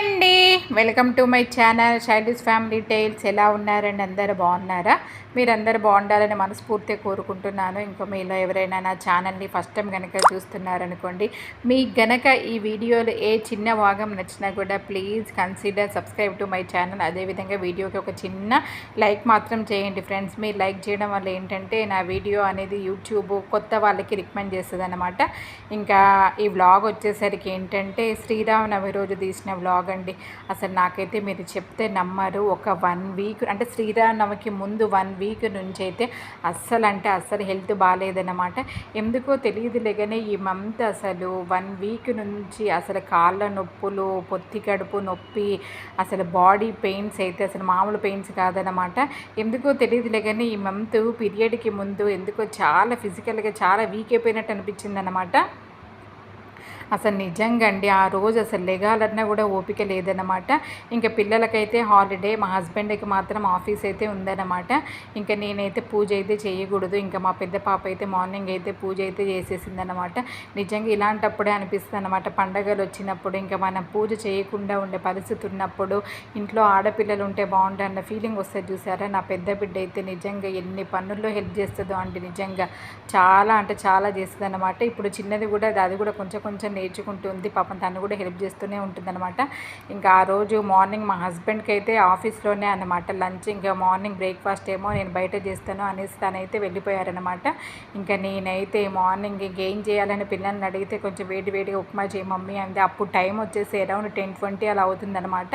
అండి, welcome to my channel child's family tiles. ఎలా ఉన్నారండి? అందరూ బాగున్నారా? మీరందరూ బాగుండాలని మనస్ఫూర్తిగా కోరుకుంటున్నాను. ఇంకా మీలో ఎవరైనా నా ఛానల్ని ఫస్ట్ టైం కనుక చూస్తున్నారనుకోండి, మీకు గనక ఈ వీడియోలో ఏ చిన్న భాగం నచ్చినా కూడా please consider subscribe to my channel. అదేవిధంగా వీడియోకి ఒక చిన్న లైక్ మాత్రం చేయండి ఫ్రెండ్స్. మీరు లైక్ చేయడం వల్ల ఏంటంటే నా వీడియో అనేది యూట్యూబ్ కొత్త వాళ్ళకి రికమెండ్ చేస్తుంది అనమాట. ఇంకా ఈ వ్లాగ్ వచ్చేసరికి ఏంటంటే శ్రీరామనవమి రోజు తీసిన వ్లాగ్ అండి. అసలు నాకైతే మీరు చెప్తే నమ్మరు. ఒక 1 వీక్ అంటే శ్రీరామనవమికి ముందు 1 వీక్ నుంచి అయితే అస్సలు హెల్త్ బాగాలేదన్నమాట. ఎందుకో తెలియదులే కానీ ఈ మంత్ అసలు 1 వీక్ నుంచి అసలు కాళ్ళ నొప్పులు, పొత్తి కడుపు నొప్పి, అసలు బాడీ పెయిన్స్ అయితే అసలు మామూలు పెయిన్స్ కాదనమాట. ఎందుకో తెలియదులే కానీ ఈ మంత్ పీరియడ్కి ముందు ఎందుకో చాలా ఫిజికల్గా చాలా వీక్ అయిపోయినట్టు అనిపించింది అనమాట. అసలు నిజంగా అండి ఆ రోజు అసలు లెగాలన్నా కూడా ఓపిక లేదన్నమాట. ఇంకా పిల్లలకైతే హాలిడే, మా హస్బెండ్కి మాత్రం ఆఫీస్ అయితే ఉందన్నమాట. ఇంకా నేనైతే పూజ అయితే చేయకూడదు. ఇంకా మా పెద్ద పాప అయితే మార్నింగ్ అయితే పూజ అయితే చేసేసిందనమాట. నిజంగా ఇలాంటప్పుడే అనిపిస్తుంది అనమాట, పండగలు వచ్చినప్పుడు ఇంకా మనం పూజ చేయకుండా ఉండే పరిస్థితి ఉన్నప్పుడు ఇంట్లో ఆడపిల్లలు ఉంటే బాగుంటుంది ఫీలింగ్ వస్తుంది చూసారా. నా పెద్ద బిడ్డ అయితే నిజంగా ఎన్ని పనుల్లో హెల్ప్ చేస్తుందో అంటే నిజంగా చాలా అంటే చాలా చేస్తుంది అనమాట. ఇప్పుడు చిన్నది కూడా అది కూడా కొంచెం నేర్చుకుంటుంది పాపం, తను కూడా హెల్ప్ చేస్తూనే ఉంటుందన్నమాట. ఇంకా ఆ రోజు మార్నింగ్ మా హస్బెండ్కి అయితే ఆఫీస్లోనే అన్నమాట లంచ్. ఇంకా మార్నింగ్ బ్రేక్ఫాస్ట్ ఏమో నేను బయట చేస్తాను అనేసి తనైతే వెళ్ళిపోయారనమాట. ఇంకా నేనైతే మార్నింగ్ ఇంకేం చేయాలని పిల్లల్ని అడిగితే కొంచెం వేడిగా ఉప్మా చేయి మమ్మీ అంది. అప్పుడు టైం వచ్చేసి అరౌండ్ 10:20 అలా అవుతుందన్నమాట.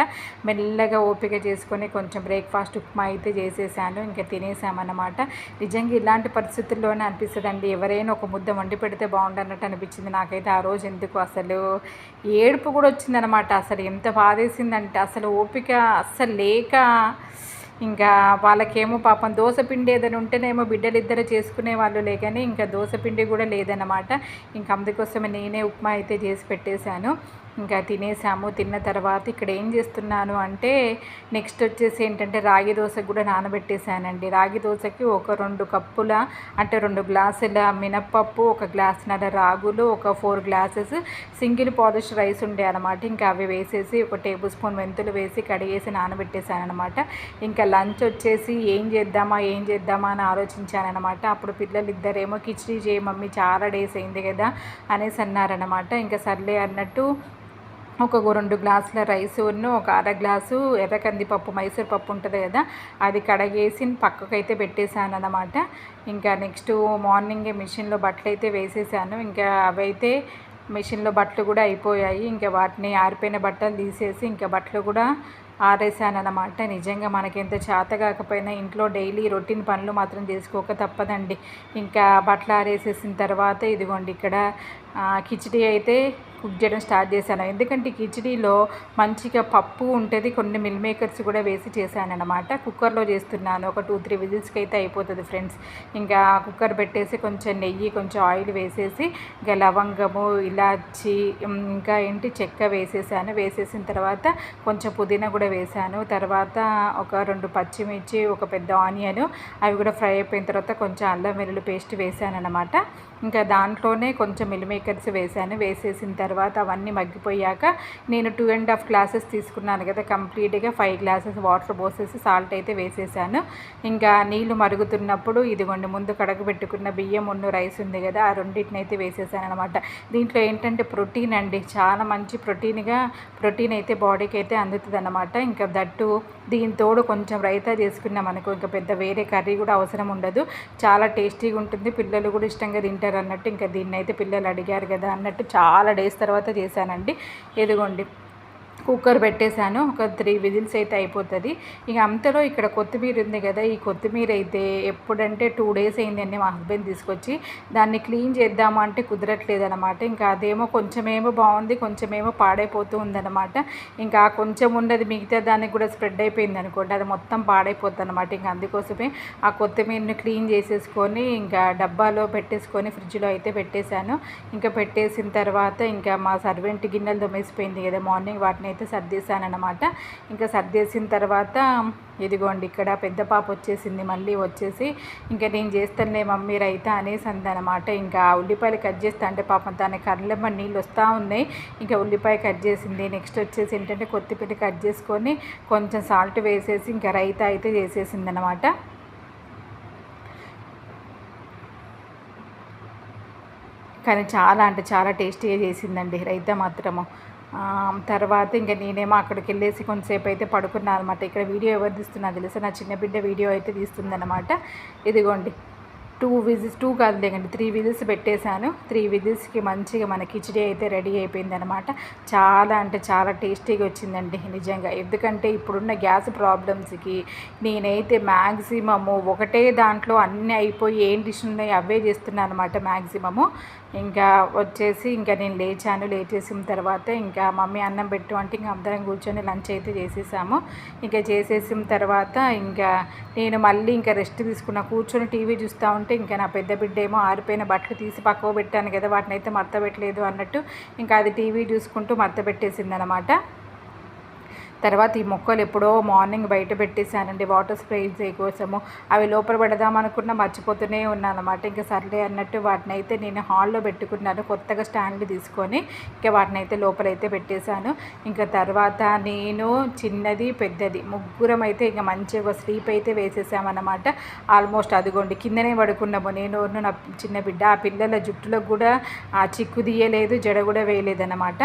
మెల్లగా ఓపిక చేసుకొని కొంచెం బ్రేక్ఫాస్ట్ ఉప్మా అయితే చేసేసాను. ఇంకా తినేసామన్నమాట. నిజంగా ఇలాంటి పరిస్థితుల్లోనే అనిపిస్తుందండి, ఎవరైనా ఒక ముద్ద వండి పెడితే బాగుండన్నట్టు అనిపించింది నాకైతే ఆ రోజు. ఎందుకు అసలు ఏడుపు కూడా వచ్చిందనమాట. అసలు ఎంత బాధేసిందంటే అసలు ఓపిక అస్సలు లేక, ఇంకా వాళ్ళకేమో పాపం దోసపిండి ఏదైనా ఉంటేనేమో బిడ్డలిద్దరు చేసుకునే వాళ్ళు లేకని ఇంకా దోసపిండి కూడా లేదన్నమాట. ఇంకా అందుకోసమే నేనే ఉప్మా అయితే చేసి పెట్టేశాను. ఇంకా తినేసాము. తిన్న తర్వాత ఇక్కడ ఏం చేస్తున్నాను అంటే నెక్స్ట్ వచ్చేసి ఏంటంటే రాగి దోశకు కూడా నానబెట్టేశానండి. రాగి దోశకి ఒక 2 కప్పుల అంటే 2 గ్లాసుల మినప్పప్పు, 1 గ్లాసున్నర రాగులు, ఒక 4 గ్లాసెస్ సింగిల్ పాలిష్ రైస్ ఉండే అనమాట. ఇంకా అవి వేసేసి 1 టేబుల్ స్పూన్ మెంతులు వేసి కడిగేసి నానబెట్టేశాను అనమాట. ఇంకా లంచ్ వచ్చేసి ఏం చేద్దామా అని ఆలోచించానమాట. అప్పుడు పిల్లలు ఇద్దరేమో కిచిడీ చేయి మమ్మీ చాలా డేస్ అయింది కదా అనేసి అన్నారనమాట. ఇంకా సర్లే అన్నట్టు ఒక 2 గ్లాసుల రైసు, ఒక 1/2 గ్లాసు ఎర్ర కందిపప్పు, మైసూర్ పప్పు ఉంటుంది కదా, అది కడిగేసి పక్కకైతే పెట్టేశాను అన్నమాట. ఇంకా నెక్స్ట్ మార్నింగే మిషన్లో బట్టలు అయితే వేసేసాను. ఇంకా అవైతే మిషన్లో బట్టలు కూడా అయిపోయాయి. ఇంకా వాటిని ఆరిపోయిన బట్టలు తీసేసి ఇంకా బట్టలు కూడా ఆరేసానమాట. నిజంగా మనకెంత చేత కాకపోయినా ఇంట్లో డైలీ రొటీన్ పనులు మాత్రం చేసుకోక తప్పదండి. ఇంకా బట్టలు ఆరేసేసిన తర్వాత ఇదిగోండి ఇక్కడ కిచిడీ అయితే కుక్ చేయడం స్టార్ట్ చేశాను. ఎందుకంటే కిచిడీలో మంచిగా పప్పు ఉంటుంది, కొన్ని మిల్ మేకర్స్ కూడా వేసి చేశానమాట. కుక్కర్లో చేస్తున్నాను. ఒక 2-3 విజిల్స్కి అయితే అయిపోతుంది ఫ్రెండ్స్. ఇంకా కుక్కర్ పెట్టేసి కొంచెం నెయ్యి, కొంచెం ఆయిల్ వేసేసి ఇంకా లవంగము, ఇలాచి, ఇంకా చెక్క వేసేసాను. వేసేసిన తర్వాత కొంచెం పుదీనా కూడా వేసాను. తర్వాత ఒక 2 పచ్చిమిర్చి, ఒక పెద్ద ఆనియన్, అవి కూడా ఫ్రై అయిపోయిన తర్వాత కొంచెం అల్లం వెల్లుల్లి పేస్ట్ వేసాను అనమాట. ఇంకా దాంట్లోనే కొంచెం మిల్ మేకర్స్ వేసాను. వేసేసిన తర్వాత అవన్నీ మగ్గిపోయాక నేను 2.5 గ్లాసెస్ తీసుకున్నాను కదా, కంప్లీట్గా 5 గ్లాసెస్ వాటర్ పోసేసి సాల్ట్ అయితే వేసేసాను. ఇంకా నీళ్లు మరుగుతున్నప్పుడు ఇదిగోండి ముందు కడగబెట్టుకున్న బియ్యం రైస్ ఉంది కదా, ఆ రెండింటిని అయితే వేసేసాను అనమాట. దీంట్లో ఏంటంటే ప్రోటీన్ అండి, చాలా మంచి ప్రోటీన్ అయితే బాడీకి అయితే అందుతుంది అనమాట. ఇంకా దట్టు దీని తోడు కొంచెం రైతా చేసుకున్నాం అనుకో, ఇంకా పెద్ద వేరే కర్రీ కూడా అవసరం ఉండదు. చాలా టేస్టీగా ఉంటుంది, పిల్లలు కూడా ఇష్టంగా తింటారు అన్నట్టు. ఇంకా దీన్ని అయితే పిల్లలు అడిగారు కదా అన్నట్టు చాలా డేస్ తర్వాత చేశానండి. ఎదుగోండి కుక్కర్ పెట్టేశాను. ఒక 3 విజిల్స్ అయితే అయిపోతుంది. ఇక అంతలో ఇక్కడ కొత్తిమీర ఉంది కదా, ఈ కొత్తిమీర అయితే ఎప్పుడంటే 2 డేస్ అయిందండి మా హస్బెండ్ తీసుకొచ్చి. దాన్ని క్లీన్ చేద్దాము అంటే కుదరట్లేదు అనమాట. ఇంకా అదేమో కొంచెమేమో బాగుంది, కొంచెమేమో పాడైపోతూ ఉందన్నమాట. ఇంకా కొంచెం ఉన్నది మిగతా దానికి కూడా స్ప్రెడ్ అయిపోయింది అనుకోండి, అది మొత్తం పాడైపోతుంది అనమాట. ఇంకా అందుకోసమే ఆ కొత్తిమీరని క్లీన్ చేసేసుకొని ఇంకా డబ్బాలో పెట్టేసుకొని ఫ్రిడ్జ్లో అయితే పెట్టేశాను. ఇంకా పెట్టేసిన తర్వాత ఇంకా మా సర్వెంట్ గిన్నెలు దొమ్మేసిపోయింది కదా మార్నింగ్, వాటిని అయితే సర్దేశానమాట. ఇంకా సర్దేసిన తర్వాత ఇదిగోండి ఇక్కడ పెద్ద పాప వచ్చేసింది, మళ్ళీ వచ్చేసి ఇంకా నేను చేస్తానులే మమ్మీ రైతా అనేసి అందనమాట. ఇంకా ఉల్లిపాయలు కట్ చేస్తా అంటే పాపం తన కళ్ళెమ్మ నీళ్ళు వస్తూ ఉన్నాయి. ఇంకా ఉల్లిపాయ కట్ చేసింది. నెక్స్ట్ వచ్చేసి ఏంటంటే కొత్తిమీర కట్ చేసుకొని కొంచెం సాల్ట్ వేసేసి ఇంకా రైతా అయితే చేసేసింది అనమాట. కానీ చాలా అంటే చాలా టేస్టీగా చేసిందండి రైతా మాత్రము. తర్వాత ఇంకా నేనేమో అక్కడికి వెళ్ళేసి కొంతసేపు అయితే పడుకున్నాను అనమాట. ఇక్కడ వీడియో ఎవరు తీస్తున్నా తెలుసా, నా చిన్న బిడ్డ వీడియో అయితే తీస్తుందన్నమాట. ఇదిగోండి 2 కాదు లేకండి 3 విజిల్స్ పెట్టేశాను. 3 విజిల్స్కి మంచిగా మన కిచిడి అయితే రెడీ అయిపోయిందనమాట. చాలా అంటే చాలా టేస్టీగా వచ్చిందండి నిజంగా. ఎందుకంటే ఇప్పుడున్న గ్యాస్ ప్రాబ్లమ్స్కి నేనైతే మ్యాక్సిమము ఒకటే దాంట్లో అన్నీ అయిపోయి ఏం డిష్ ఉన్నాయి అవే చేస్తున్నాను అనమాట మ్యాక్సిమము. ఇంకా వచ్చేసి ఇంకా నేను లేచేసిన తర్వాత ఇంకా మమ్మీ అన్నం పెట్టు అంటే ఇంకా అందరం కూర్చొని లంచ్ అయితే చేసేసాము. ఇంకా చేసేసిన తర్వాత ఇంకా నేను మళ్ళీ ఇంకా రెస్ట్ తీసుకున్నా, కూర్చొని టీవీ చూస్తూ ఉంటే ఇంకా నా పెద్ద బిడ్డ ఏమో ఆరిపోయిన బట్టలు తీసి పక్కకు పెట్టాను కదా, వాటిని అయితే మడత పెట్టలేదు అన్నట్టు ఇంకా అది టీవీ చూసుకుంటూ మడత పెట్టేసింది అనమాట. తర్వాత ఈ మొక్కలు ఎప్పుడో మార్నింగ్ బయట పెట్టేశానండి వాటర్ స్ప్రే కోసము. అవి లోపల పెడదామనుకున్నా మర్చిపోతూనే ఉన్నాను అనమాట. ఇంకా సర్లే అన్నట్టు వాటిని అయితే నేను హాల్లో పెట్టుకున్నాను, కొత్తగా స్టాండ్ తీసుకొని ఇంకా వాటిని అయితే లోపలైతే పెట్టేశాను. ఇంకా తర్వాత నేను చిన్నది పెద్దది ముగ్గురం అయితే ఇంకా మంచిగా స్లీప్ అయితే వేసేసామన్నమాట. ఆల్మోస్ట్ అదిగోండి కిందనే పడుకున్నాము నేను నా చిన్న బిడ్డ. ఆ పిల్లల జుట్టులో కూడా ఆ చిక్కు తీయలేదు, జడ కూడా వేయలేదన్నమాట.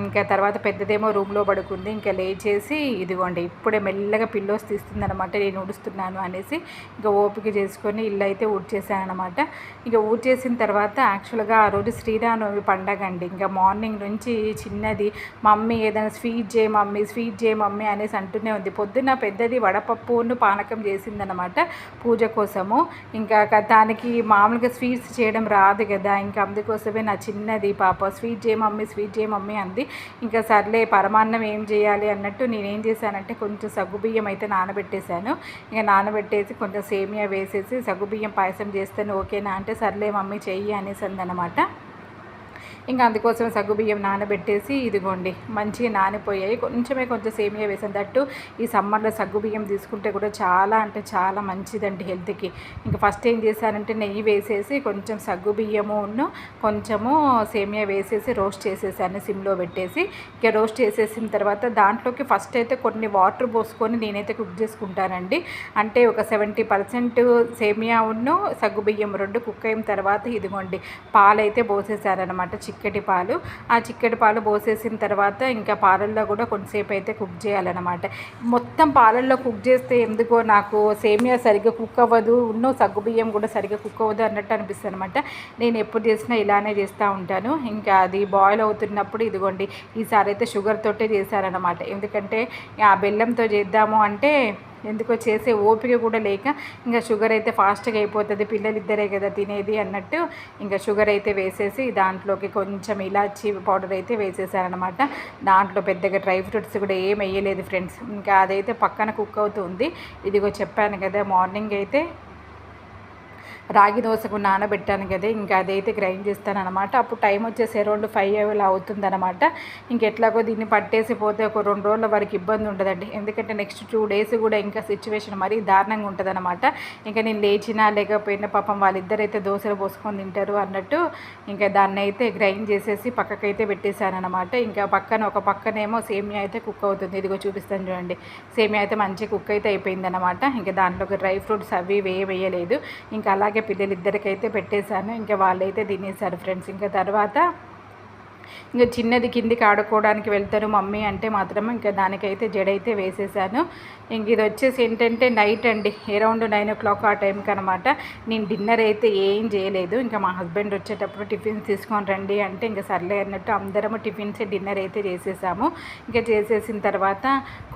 ఇంకా తర్వాత పెద్దదేమో రూమ్లో పడుకుంది. ఇంకా లేచేసి ఇదిగోండి ఇప్పుడే మెల్లగా పిల్లోస్ తీస్తుందనమాట, నేను ఊడుస్తున్నాను అనేసి ఇంకా ఓపిక చేసుకొని ఇల్లు అయితే ఊడ్చేసానమాట. ఇంకా ఊడ్చేసిన తర్వాత యాక్చువల్గా ఆ రోజు శ్రీరామనవమి పండగ అండి. ఇంకా మార్నింగ్ నుంచి చిన్నది మమ్మీ ఏదైనా స్వీట్ చేయ మమ్మీ అనేసి అంటూనే ఉంది. పొద్దున్న పెద్దది వడపప్పును పానకం చేసిందనమాట పూజ కోసము. ఇంకా దానికి మామూలుగా స్వీట్స్ చేయడం రాదు కదా, ఇంకా అందుకోసమే నా చిన్నది పాప స్వీట్ చేయ మమ్మీ అంది. ఇంకా సర్లే పరమాన్నం ఏం చేయాలి అన్నట్టు నేనేం చేశానంటే కొంచెం సగ్గుబియ్యం అయితే నానబెట్టేశాను. ఇంకా నానబెట్టేసి కొంచెం సేమియా వేసేసి సగ్గుబియ్యం పాయసం చేస్తాను ఓకేనా అంటే సర్లే మమ్మీ చెయ్యి అనేసి అందనమాట. ఇంకా అందుకోసం సగ్గుబియ్యం నానబెట్టేసి ఇదిగోండి మంచిగా నానిపోయాయి. కొంచెం సేమియా వేసాను. దట్టు ఈ సమ్మర్లో సగ్గుబియ్యం తీసుకుంటే కూడా చాలా అంటే చాలా మంచిదండి హెల్త్కి. ఇంకా ఫస్ట్ ఏం చేశానంటే నెయ్యి వేసేసి కొంచెం సగ్గుబియ్యమును కొంచెము సేమియా వేసేసి రోస్ట్ చేసేసాను సిమ్లో పెట్టేసి. ఇంకా రోస్ట్ చేసేసిన తర్వాత దాంట్లోకి ఫస్ట్ అయితే కొన్ని వాటర్ పోసుకొని నేనైతే కుక్ చేసుకుంటానండి. అంటే ఒక 70% సేమియా ఉన్ను సగ్గుబియ్యం 2 కుక్ అయిన తర్వాత ఇదిగోండి పాలైతే పోసేసారనమాట, చిక్కటి పాలు. ఆ చిక్కటి పాలు పోసేసిన తర్వాత ఇంకా పాలల్లో కూడా కొంతసేపు అయితే కుక్ చేయాలన్నమాట. మొత్తం పాలల్లో కుక్ చేస్తే ఎందుకో నాకు సేమియా సరిగ్గా కుక్ అవ్వదు, సగ్గుబియ్యం కూడా సరిగ్గా కుక్ అవ్వదు అన్నట్టు అనిపిస్తుంది అనమాట. నేను ఎప్పుడు చేసినా ఇలానే చేస్తూ ఉంటాను. ఇంకా అది బాయిల్ అవుతున్నప్పుడు ఇదిగోండి ఈసారి అయితే షుగర్ తోటే చేశారనమాట. ఎందుకంటే ఆ బెల్లంతో చేద్దాము అంటే ఎందుకో చేసే ఓపిక కూడా లేక ఇంకా షుగర్ అయితే ఫాస్ట్గా అయిపోతుంది, పిల్లలు ఇద్దరే కదా తినేది అన్నట్టు ఇంకా షుగర్ అయితే వేసేసి దాంట్లోకి కొంచెం ఇలాచీ పౌడర్ అయితే వేసేసారనమాట. దాంట్లో పెద్దగా డ్రై ఫ్రూట్స్ కూడా ఏం వేయలేదు ఫ్రెండ్స్. ఇంకా అదైతే పక్కన కుక్ అవుతుంది. ఇదిగో చెప్పాను కదా మార్నింగ్ అయితే రాగి దోశకు నానబెట్టాను కదా, ఇంకా అదైతే గ్రైండ్ చేస్తాను అనమాట. అప్పుడు టైం వచ్చేసి అరౌండ్ 5 అలా అవుతుందన్నమాట. ఇంకెట్లాగో దీన్ని పట్టేసి పోతే ఒక 2 రోజుల వరకు ఇబ్బంది ఉండదండి. ఎందుకంటే నెక్స్ట్ 2 డేస్ కూడా ఇంకా సిచ్యువేషన్ మరీ దారుణంగా ఉంటుంది అనమాట. ఇంకా నేను లేచినా లేకపోయినా పాపం వాళ్ళిద్దరైతే దోశలు పోసుకొని తింటారు అన్నట్టు ఇంకా దాన్ని అయితే గ్రైండ్ చేసేసి పక్కకైతే పెట్టేశాను అనమాట. ఇంకా ఒక పక్కనేమో సేమియా అయితే కుక్ అవుతుంది. ఇదిగో చూపిస్తాను చూడండి, సేమియా అయితే మంచి కుక్ అయితే అయిపోయిందనమాట. ఇంకా దాంట్లోకి డ్రై ఫ్రూట్స్ అవి వేయలేదు. ఇంకా అలాగే పిల్లలిద్దరికైతే పెట్టేశాను. ఇంకా వాళ్ళైతే తినేశారు ఫ్రెండ్స్. ఇంకా తర్వాత ఇంకా చిన్నది కిందికి ఆడుకోవడానికి వెళ్తారు మమ్మీ అంటే మాత్రం ఇంకా దానికైతే జడైతే వేసేసాను. ఇంక ఇది వచ్చేసి ఏంటంటే నైట్ అండి, అరౌండ్ 9 o'clock ఆ టైంకి అనమాట. నేను డిన్నర్ అయితే ఏం చేయలేదు. ఇంకా మా హస్బెండ్ వచ్చేటప్పుడు టిఫిన్స్ తీసుకొని రండి అంటే ఇంకా సర్లే అన్నట్టు అందరము టిఫిన్స్ డిన్నర్ అయితే చేసేసాము. ఇంకా చేసేసిన తర్వాత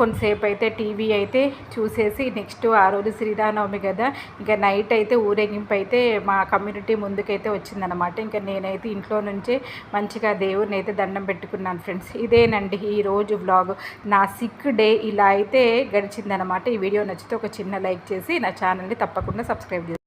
కొంతసేపు అయితే టీవీ అయితే చూసేసి నెక్స్ట్ ఆ రోజు శ్రీరామనవమి కదా, ఇంకా నైట్ అయితే ఊరేగింపు అయితే మా కమ్యూనిటీ ముందుకైతే వచ్చిందనమాట. ఇంకా నేనైతే ఇంట్లో నుంచే మంచిగా దేవుడిని అయితే దండం పెట్టుకున్నాను ఫ్రెండ్స్. ఇదేనండి ఈరోజు వ్లాగ్. నా సిక్ డే ఇలా అయితే గడిచిందనమాట. ఈ వీడియో నచ్చితే ఒక చిన్న లైక్ చేసి నా ఛానల్ని తప్పకుండా సబ్స్క్రైబ్ చేయండి.